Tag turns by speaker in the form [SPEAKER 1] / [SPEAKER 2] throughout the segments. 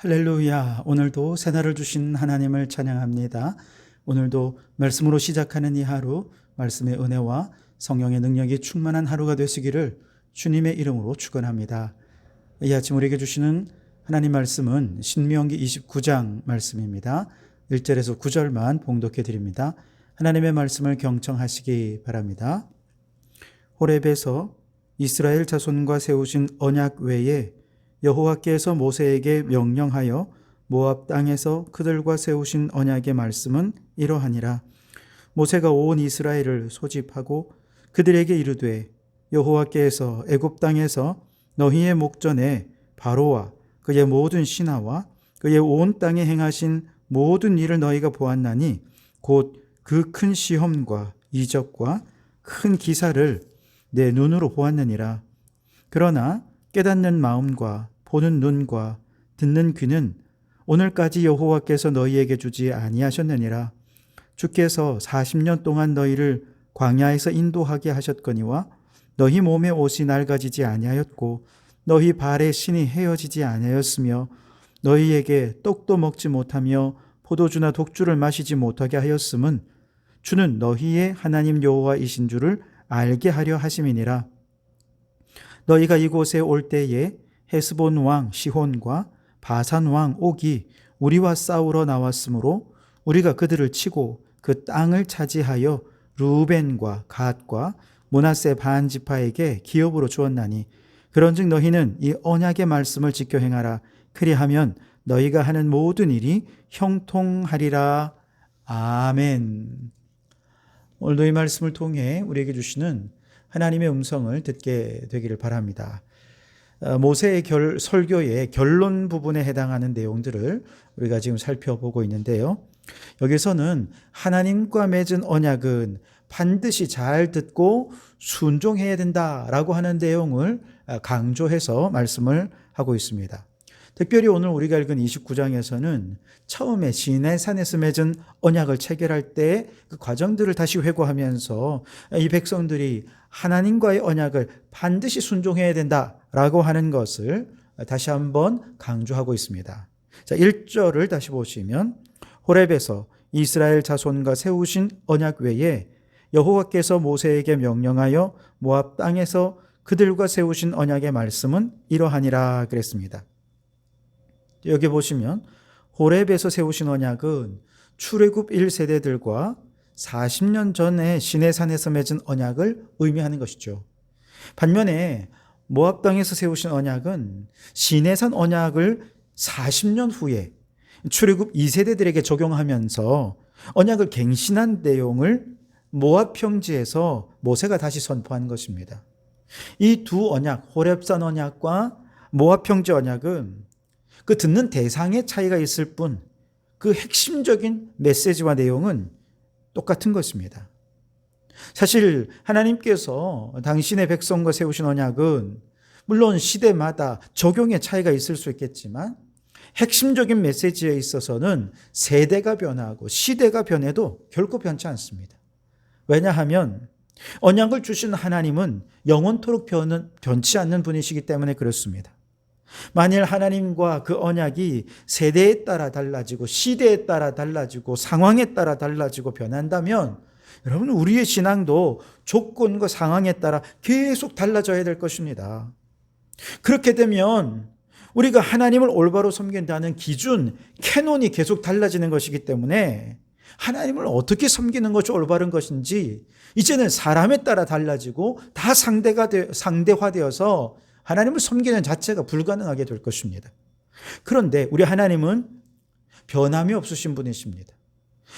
[SPEAKER 1] 할렐루야. 오늘도 새날을 주신 하나님을 찬양합니다. 오늘도 말씀으로 시작하는 이 하루, 말씀의 은혜와 성령의 능력이 충만한 하루가 되시기를 주님의 이름으로 축원합니다. 이 아침 우리에게 주시는 하나님 말씀은 신명기 29장 말씀입니다. 1절에서 9절만 봉독해 드립니다. 하나님의 말씀을 경청하시기 바랍니다. 호렙에서 이스라엘 자손과 세우신 언약 외에 여호와께서 모세에게 명령하여 모압 땅에서 그들과 세우신 언약의 말씀은 이러하니라. 모세가 온 이스라엘을 소집하고 그들에게 이르되 여호와께서 애굽 땅에서 너희의 목전에 바로와 그의 모든 신하와 그의 온 땅에 행하신 모든 일을 너희가 보았나니 곧 그 큰 시험과 이적과 큰 기사를 내 눈으로 보았느니라. 그러나 깨닫는 마음과 보는 눈과 듣는 귀는 오늘까지 여호와께서 너희에게 주지 아니하셨느니라. 주께서 40년 동안 너희를 광야에서 인도하게 하셨거니와 너희 몸에 옷이 낡아지지 아니하였고 너희 발에 신이 헤어지지 아니하였으며 너희에게 떡도 먹지 못하며 포도주나 독주를 마시지 못하게 하였음은 주는 너희의 하나님 여호와이신 줄을 알게 하려 하심이니라. 너희가 이곳에 올 때에 헤스본 왕 시혼과 바산 왕 옥이 우리와 싸우러 나왔으므로 우리가 그들을 치고 그 땅을 차지하여 르우벤과 갓과 므낫세 반 지파에게 기업으로 주었나니 그런즉 너희는 이 언약의 말씀을 지켜 행하라. 그리하면 너희가 하는 모든 일이 형통하리라. 아멘. 오늘도 이 말씀을 통해 우리에게 주시는 하나님의 음성을 듣게 되기를 바랍니다. 모세의 설교의 결론 부분에 해당하는 내용들을 우리가 지금 살펴보고 있는데요. 여기서는 하나님과 맺은 언약은 반드시 잘 듣고 순종해야 된다라고 하는 내용을 강조해서 말씀을 하고 있습니다. 특별히 오늘 우리가 읽은 29장에서는 처음에 시내산에서 맺은 언약을 체결할 때 그 과정들을 다시 회고하면서 이 백성들이 하나님과의 언약을 반드시 순종해야 된다라고 하는 것을 다시 한번 강조하고 있습니다. 자, 1절을 다시 보시면 호렙에서 이스라엘 자손과 세우신 언약 외에 여호와께서 모세에게 명령하여 모압 땅에서 그들과 세우신 언약의 말씀은 이러하니라 그랬습니다. 여기 보시면 호렙에서 세우신 언약은 출애굽 1세대들과 40년 전에 시내산에서 맺은 언약을 의미하는 것이죠. 반면에 모압 땅에서 세우신 언약은 시내산 언약을 40년 후에 출애굽 2세대들에게 적용하면서 언약을 갱신한 내용을 모압 평지에서 모세가 다시 선포한 것입니다. 이 두 언약, 호렙산 언약과 모압 평지 언약은 그 듣는 대상의 차이가 있을 뿐 그 핵심적인 메시지와 내용은 똑같은 것입니다. 사실 하나님께서 당신의 백성과 세우신 언약은 물론 시대마다 적용의 차이가 있을 수 있겠지만 핵심적인 메시지에 있어서는 세대가 변하고 시대가 변해도 결코 변치 않습니다. 왜냐하면 언약을 주신 하나님은 영원토록 변치 않는 분이시기 때문에 그렇습니다. 만일 하나님과 그 언약이 세대에 따라 달라지고 시대에 따라 달라지고 상황에 따라 달라지고 변한다면 여러분 우리의 신앙도 조건과 상황에 따라 계속 달라져야 될 것입니다. 그렇게 되면 우리가 하나님을 올바로 섬긴다는 기준, 캐논이 계속 달라지는 것이기 때문에 하나님을 어떻게 섬기는 것이 올바른 것인지 이제는 사람에 따라 달라지고 다 상대화되어서 하나님을 섬기는 자체가 불가능하게 될 것입니다. 그런데 우리 하나님은 변함이 없으신 분이십니다.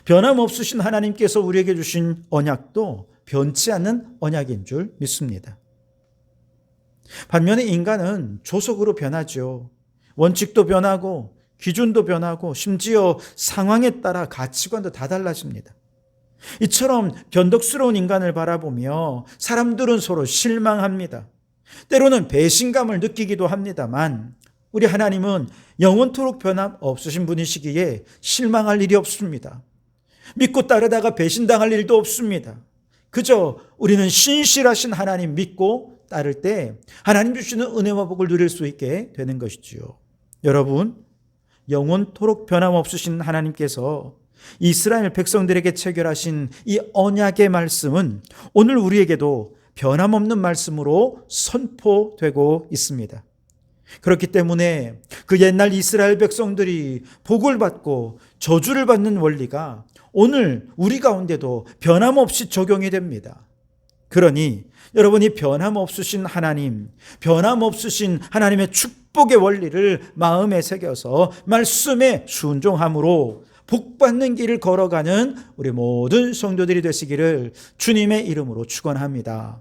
[SPEAKER 1] 변함 없으신 하나님께서 우리에게 주신 언약도 변치 않는 언약인 줄 믿습니다. 반면에 인간은 조속으로 변하죠. 원칙도 변하고 기준도 변하고 심지어 상황에 따라 가치관도 다 달라집니다. 이처럼 변덕스러운 인간을 바라보며 사람들은 서로 실망합니다. 때로는 배신감을 느끼기도 합니다만 우리 하나님은 영원토록 변함 없으신 분이시기에 실망할 일이 없습니다. 믿고 따르다가 배신당할 일도 없습니다. 그저 우리는 신실하신 하나님 믿고 따를 때 하나님 주시는 은혜와 복을 누릴 수 있게 되는 것이지요. 여러분, 영원토록 변함없으신 하나님께서 이스라엘 백성들에게 체결하신 이 언약의 말씀은 오늘 우리에게도 변함없는 말씀으로 선포되고 있습니다. 그렇기 때문에 그 옛날 이스라엘 백성들이 복을 받고 저주를 받는 원리가 오늘 우리 가운데도 변함없이 적용이 됩니다. 그러니 여러분이 변함없으신 하나님, 변함없으신 하나님의 축복의 원리를 마음에 새겨서 말씀에 순종함으로 복받는 길을 걸어가는 우리 모든 성도들이 되시기를 주님의 이름으로 축원합니다.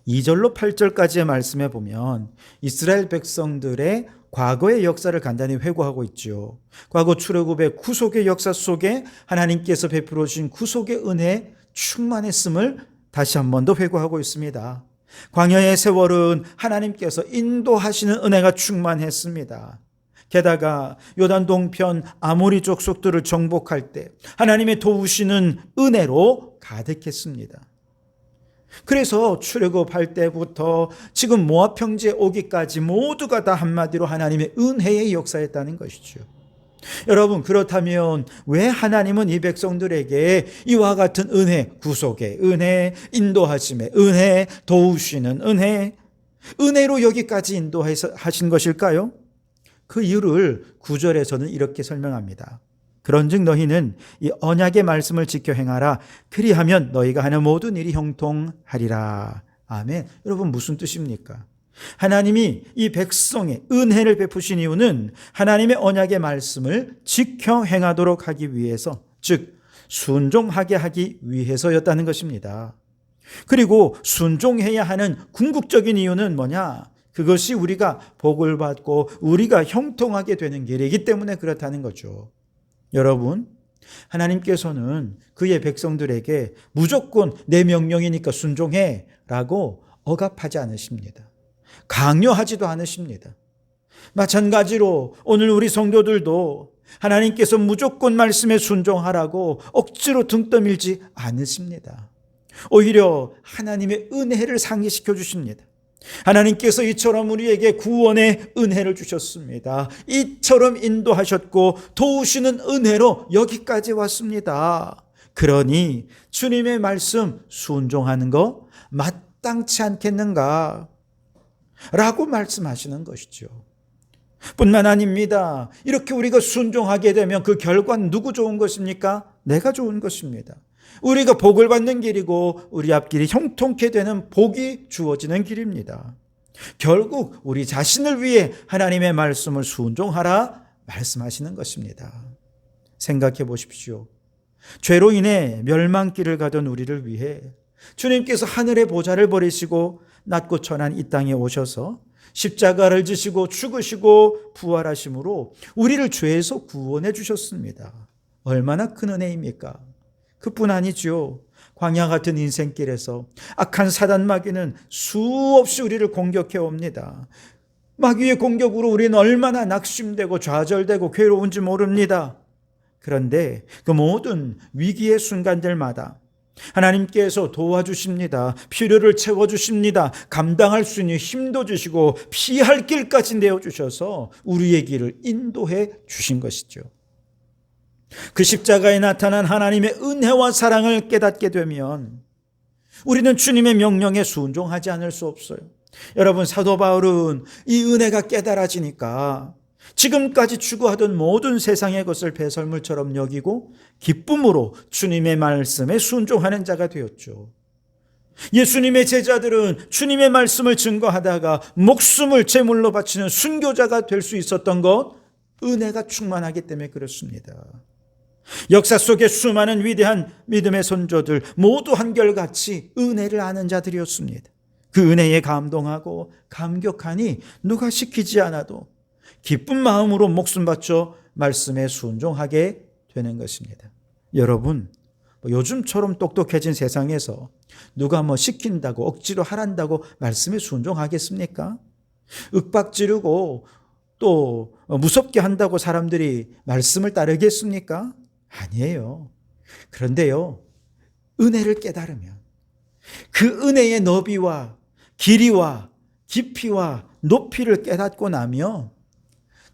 [SPEAKER 1] 2절로 8절까지의 말씀에 보면 이스라엘 백성들의 과거의 역사를 간단히 회고하고 있죠. 과거 출애굽의 구속의 역사 속에 하나님께서 베풀어 주신 구속의 은혜에 충만했음을 다시 한 번 더 회고하고 있습니다. 광야의 세월은 하나님께서 인도하시는 은혜가 충만했습니다. 게다가 요단 동편 아모리 족속들을 정복할 때 하나님의 도우시는 은혜로 가득했습니다. 그래서 출애굽할 때부터 지금 모압 평지에 오기까지 모두가 다 한마디로 하나님의 은혜의 역사였다는 것이죠. 여러분, 그렇다면 왜 하나님은 이 백성들에게 이와 같은 은혜, 구속의 은혜, 인도하심의 은혜, 도우시는 은혜로 여기까지 인도하신 것일까요? 그 이유를 9절에서는 이렇게 설명합니다. 그런즉 너희는 이 언약의 말씀을 지켜 행하라. 그리하면 너희가 하는 모든 일이 형통하리라. 아멘. 여러분, 무슨 뜻입니까? 하나님이 이 백성의 은혜를 베푸신 이유는 하나님의 언약의 말씀을 지켜 행하도록 하기 위해서, 즉 순종하게 하기 위해서였다는 것입니다. 그리고 순종해야 하는 궁극적인 이유는 뭐냐? 그것이 우리가 복을 받고 우리가 형통하게 되는 길이기 때문에 그렇다는 거죠. 여러분, 하나님께서는 그의 백성들에게 무조건 내 명령이니까 순종해 라고 억압하지 않으십니다. 강요하지도 않으십니다. 마찬가지로 오늘 우리 성도들도 하나님께서 무조건 말씀에 순종하라고 억지로 등 떠밀지 않으십니다. 오히려 하나님의 은혜를 상기시켜 주십니다. 하나님께서 이처럼 우리에게 구원의 은혜를 주셨습니다. 이처럼 인도하셨고 도우시는 은혜로 여기까지 왔습니다. 그러니 주님의 말씀 순종하는 거 마땅치 않겠는가? 라고 말씀하시는 것이죠. 뿐만 아닙니다. 이렇게 우리가 순종하게 되면 그 결과는 누구 좋은 것입니까? 내가 좋은 것입니다. 우리가 복을 받는 길이고 우리 앞길이 형통케 되는 복이 주어지는 길입니다. 결국 우리 자신을 위해 하나님의 말씀을 순종하라 말씀하시는 것입니다. 생각해 보십시오. 죄로 인해 멸망길을 가던 우리를 위해 주님께서 하늘의 보좌를 버리시고 낮고 천한 이 땅에 오셔서 십자가를 지시고 죽으시고 부활하심으로 우리를 죄에서 구원해 주셨습니다. 얼마나 큰 은혜입니까? 그뿐 아니죠. 광야 같은 인생길에서 악한 사단 마귀는 수없이 우리를 공격해 옵니다. 마귀의 공격으로 우리는 얼마나 낙심되고 좌절되고 괴로운지 모릅니다. 그런데 그 모든 위기의 순간들마다 하나님께서 도와주십니다. 필요를 채워주십니다. 감당할 수 있는 힘도 주시고 피할 길까지 내어주셔서 우리의 길을 인도해 주신 것이죠. 그 십자가에 나타난 하나님의 은혜와 사랑을 깨닫게 되면 우리는 주님의 명령에 순종하지 않을 수 없어요. 여러분, 사도 바울은 이 은혜가 깨달아지니까 지금까지 추구하던 모든 세상의 것을 배설물처럼 여기고 기쁨으로 주님의 말씀에 순종하는 자가 되었죠. 예수님의 제자들은 주님의 말씀을 증거하다가 목숨을 제물로 바치는 순교자가 될 수 있었던 것, 은혜가 충만하기 때문에 그렇습니다. 역사 속에 수많은 위대한 믿음의 선조들 모두 한결같이 은혜를 아는 자들이었습니다. 그 은혜에 감동하고 감격하니 누가 시키지 않아도 기쁜 마음으로 목숨 바쳐 말씀에 순종하게 되는 것입니다. 여러분, 요즘처럼 똑똑해진 세상에서 누가 시킨다고 억지로 하란다고 말씀에 순종하겠습니까? 윽박지르고 또 무섭게 한다고 사람들이 말씀을 따르겠습니까? 아니에요. 그런데요, 은혜를 깨달으면 그 은혜의 너비와 길이와 깊이와 높이를 깨닫고 나면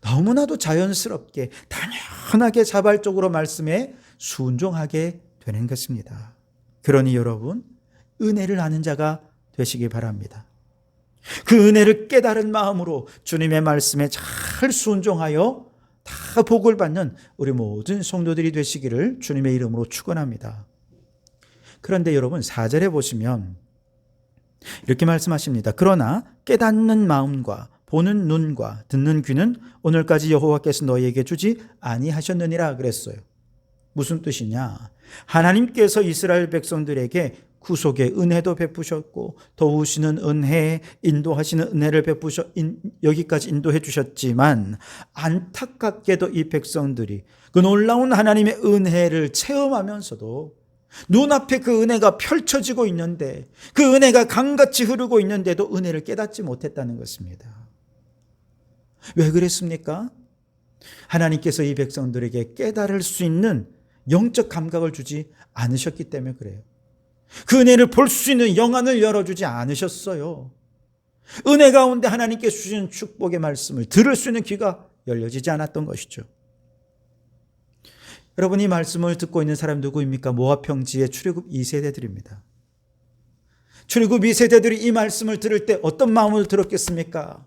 [SPEAKER 1] 너무나도 자연스럽게 당연하게 자발적으로 말씀에 순종하게 되는 것입니다. 그러니 여러분, 은혜를 아는 자가 되시기 바랍니다. 그 은혜를 깨달은 마음으로 주님의 말씀에 잘 순종하여 다 복을 받는 우리 모든 성도들이 되시기를 주님의 이름으로 축원합니다. 그런데 여러분 4절에 보시면 이렇게 말씀하십니다. 그러나 깨닫는 마음과 보는 눈과 듣는 귀는 오늘까지 여호와께서 너희에게 주지 아니하셨느니라 그랬어요. 무슨 뜻이냐? 하나님께서 이스라엘 백성들에게 구속의 은혜도 베푸셨고 도우시는 은혜, 인도하시는 은혜를 여기까지 인도해 주셨지만 안타깝게도 이 백성들이 그 놀라운 하나님의 은혜를 체험하면서도 눈앞에 그 은혜가 펼쳐지고 있는데 그 은혜가 강같이 흐르고 있는데도 은혜를 깨닫지 못했다는 것입니다. 왜 그랬습니까? 하나님께서 이 백성들에게 깨달을 수 있는 영적 감각을 주지 않으셨기 때문에 그래요. 그 은혜를 볼 수 있는 영안을 열어주지 않으셨어요. 은혜 가운데 하나님께서 주시는 축복의 말씀을 들을 수 있는 귀가 열려지지 않았던 것이죠. 여러분, 이 말씀을 듣고 있는 사람 누구입니까? 모압 평지의 출애굽 2세대들입니다. 출애굽 2세대들이 이 말씀을 들을 때 어떤 마음을 들었겠습니까?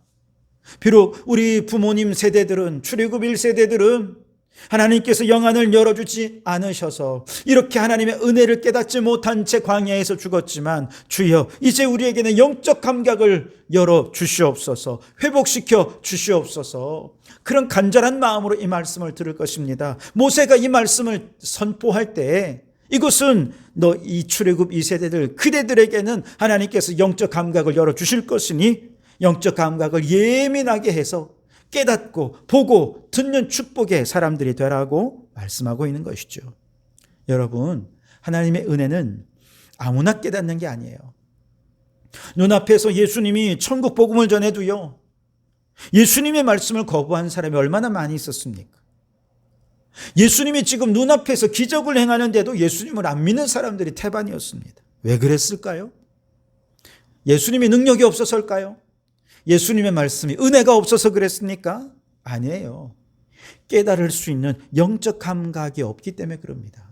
[SPEAKER 1] 비록 우리 부모님 세대들은, 출애굽 1세대들은 하나님께서 영안을 열어주지 않으셔서 이렇게 하나님의 은혜를 깨닫지 못한 채 광야에서 죽었지만 주여 이제 우리에게는 영적 감각을 열어 주시옵소서, 회복시켜 주시옵소서, 그런 간절한 마음으로 이 말씀을 들을 것입니다. 모세가 이 말씀을 선포할 때 이것은 이 출애굽 2세대들 그대들에게는 하나님께서 영적 감각을 열어 주실 것이니 영적 감각을 예민하게 해서 깨닫고 보고 듣는 축복의 사람들이 되라고 말씀하고 있는 것이죠. 여러분, 하나님의 은혜는 아무나 깨닫는 게 아니에요. 눈앞에서 예수님이 천국 복음을 전해도요, 예수님의 말씀을 거부한 사람이 얼마나 많이 있었습니까? 예수님이 지금 눈앞에서 기적을 행하는데도 예수님을 안 믿는 사람들이 태반이었습니다. 왜 그랬을까요? 예수님이 능력이 없어서일까요? 예수님의 말씀이 은혜가 없어서 그랬습니까? 아니에요. 깨달을 수 있는 영적 감각이 없기 때문에 그럽니다.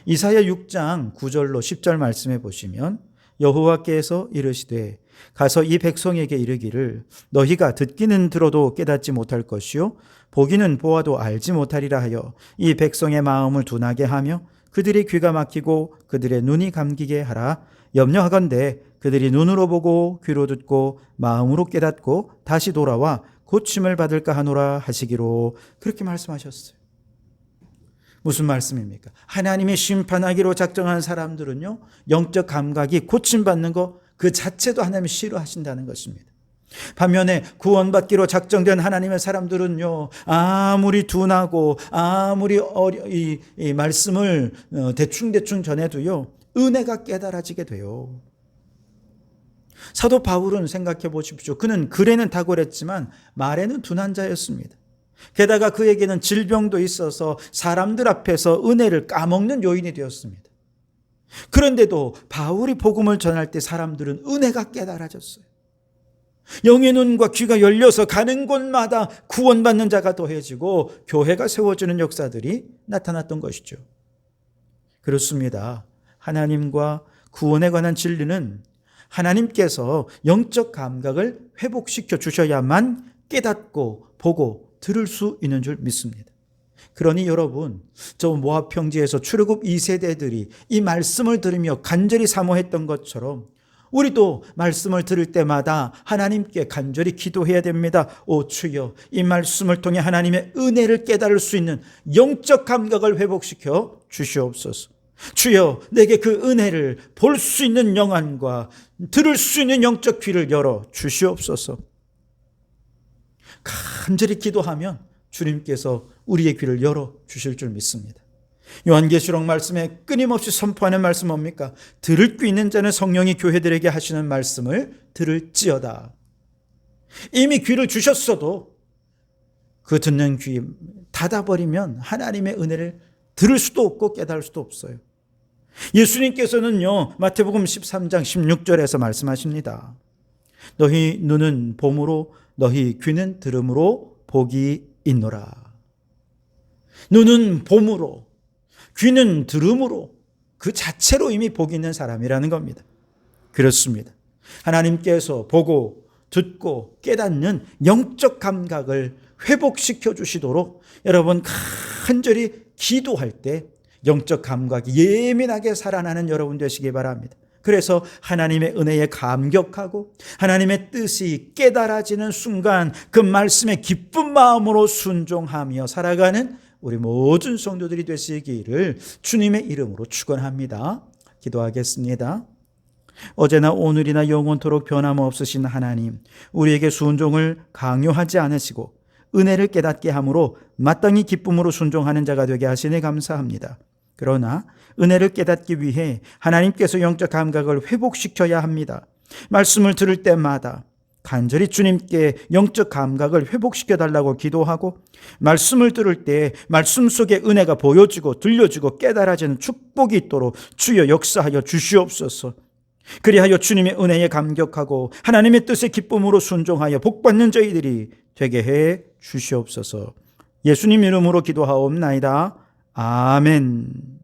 [SPEAKER 1] 이사야 6장 9절로 10절 말씀해 보시면 여호와께서 이르시되 가서 이 백성에게 이르기를 너희가 듣기는 들어도 깨닫지 못할 것이요 보기는 보아도 알지 못하리라 하여 이 백성의 마음을 둔하게 하며 그들의 귀가 막히고 그들의 눈이 감기게 하라. 염려하건대 그들이 눈으로 보고 귀로 듣고 마음으로 깨닫고 다시 돌아와 고침을 받을까 하노라 하시기로, 그렇게 말씀하셨어요. 무슨 말씀입니까? 하나님이 심판하기로 작정한 사람들은요, 영적 감각이 고침받는 것 그 자체도 하나님이 싫어하신다는 것입니다. 반면에 구원받기로 작정된 하나님의 사람들은요, 아무리 둔하고 아무리 이 말씀을 대충 전해도요, 은혜가 깨달아지게 돼요. 사도 바울은 생각해 보십시오. 그는 글에는 탁월했지만 말에는 둔한 자였습니다. 게다가 그에게는 질병도 있어서 사람들 앞에서 은혜를 까먹는 요인이 되었습니다. 그런데도 바울이 복음을 전할 때 사람들은 은혜가 깨달아졌어요. 영의 눈과 귀가 열려서 가는 곳마다 구원받는 자가 더해지고 교회가 세워지는 역사들이 나타났던 것이죠. 그렇습니다. 하나님과 구원에 관한 진리는 하나님께서 영적 감각을 회복시켜 주셔야만 깨닫고 보고 들을 수 있는 줄 믿습니다. 그러니 여러분, 저 모압 평지에서 출애굽 2세대들이 이 말씀을 들으며 간절히 사모했던 것처럼 우리도 말씀을 들을 때마다 하나님께 간절히 기도해야 됩니다. 오 주여, 이 말씀을 통해 하나님의 은혜를 깨달을 수 있는 영적 감각을 회복시켜 주시옵소서. 주여, 내게 그 은혜를 볼 수 있는 영안과 들을 수 있는 영적 귀를 열어 주시옵소서. 간절히 기도하면 주님께서 우리의 귀를 열어 주실 줄 믿습니다. 요한계시록 말씀에 끊임없이 선포하는 말씀 뭡니까? 들을 귀 있는 자는 성령이 교회들에게 하시는 말씀을 들을지어다. 이미 귀를 주셨어도 그 듣는 귀 닫아버리면 하나님의 은혜를 들을 수도 없고 깨달을 수도 없어요. 예수님께서는요, 마태복음 13장 16절에서 말씀하십니다. 너희 눈은 봄으로 너희 귀는 들음으로 복이 있노라. 눈은 봄으로, 귀는 들음으로 그 자체로 이미 복이 있는 사람이라는 겁니다. 그렇습니다. 하나님께서 보고 듣고 깨닫는 영적 감각을 회복시켜 주시도록 여러분 간절히 기도할 때 영적 감각이 예민하게 살아나는 여러분 되시기 바랍니다. 그래서 하나님의 은혜에 감격하고 하나님의 뜻이 깨달아지는 순간 그 말씀에 기쁜 마음으로 순종하며 살아가는 우리 모든 성도들이 되시기를 주님의 이름으로 축원합니다. 기도하겠습니다. 어제나 오늘이나 영원토록 변함없으신 하나님, 우리에게 순종을 강요하지 않으시고 은혜를 깨닫게 함으로 마땅히 기쁨으로 순종하는 자가 되게 하시니 감사합니다. 그러나 은혜를 깨닫기 위해 하나님께서 영적 감각을 회복시켜야 합니다. 말씀을 들을 때마다 간절히 주님께 영적 감각을 회복시켜 달라고 기도하고 말씀을 들을 때 말씀 속에 은혜가 보여지고 들려지고 깨달아지는 축복이 있도록 주여 역사하여 주시옵소서. 그리하여 주님의 은혜에 감격하고 하나님의 뜻에 기쁨으로 순종하여 복받는 저희들이 되게 해 주시옵소서. 예수님 이름으로 기도하옵나이다. 아멘.